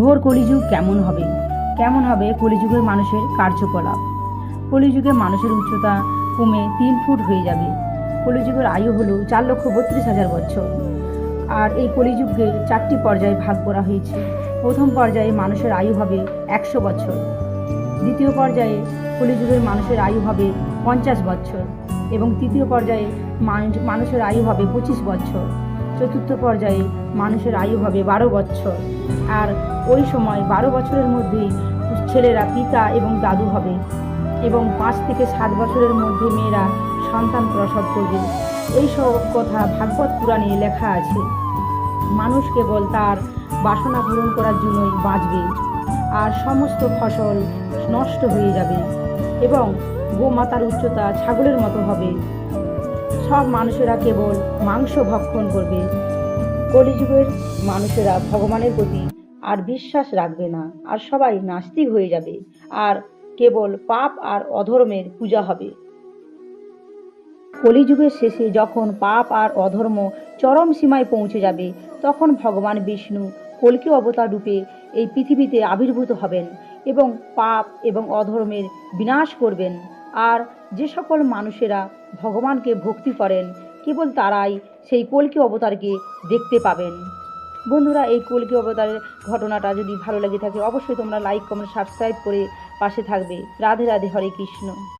ঘোর কলিযুগ কেমন হবে? কেমন হবে কলিযুগের মানুষের কার্যকলাপ? কলিযুগে মানুষের উচ্চতা কমে 3 ফুট হয়ে যাবে। কলিযুগের আয়ু হলো 4,32,000 বছর। আর এই কলিযুগকে 4টি পর্যায়ে ভাগ করা হয়েছে। প্রথম পর্যায়ে মানুষের আয়ু হবে 100 বছর। দ্বিতীয় পর্যায়ে কলিযুগের মানুষের আয়ু হবে 50 বছর এবং তৃতীয় পর্যায়ে মানুষের আয়ু হবে 25 বছর। চতুর্থ পর্যায়ে মানুষের আয়ু হবে 12 বছর। আর ওই সময় 12 বছরের মধ্যেই ছেলেরা পিতা এবং দাদু হবে এবং 5 থেকে 7 বছরের মধ্যে মেয়েরা সন্তান প্রসব করবে। এই সব কথা ভাগবত পুরাণে লেখা আছে। মানুষ কেবল তার বাসনা পূরণ করার জন্যই বাঁচবে, আর সমস্ত ফসল নষ্ট হয়ে যাবে এবং গোমাতার উচ্চতা ছাগলের মতো হবে। সব মানুষেরা কেবল মাংস ভক্ষণ করবে। কলিযুগের মানুষেরা ভগবানের প্রতি আর বিশ্বাস রাখবে না, আর সবাই নাস্তিক হয়ে যাবে, আর কেবল পাপ আর অধর্মের পূজা হবে। কলিযুগের শেষে যখন পাপ আর অধর্ম চরম সীমায় পৌঁছে যাবে, তখন ভগবান বিষ্ণু কল্কি অবতার রূপে এই পৃথিবীতে আবির্ভূত হবেন এবং পাপ এবং অধর্মের বিনাশ করবেন। আর যে সকল মানুষেরা ভগবানকে ভক্তি করেন, কেবল তারাই সেই কল্কি অবতারকে দেখতে পাবেন। বন্ধুরা, এই কল্কি অবতারের ঘটনাটা যদি ভালো লেগে থাকে, অবশ্যই তোমরা লাইক, কমেন্ট, সাবস্ক্রাইব করে পাশে থাকবে। রাধে রাধে, হরে কৃষ্ণ।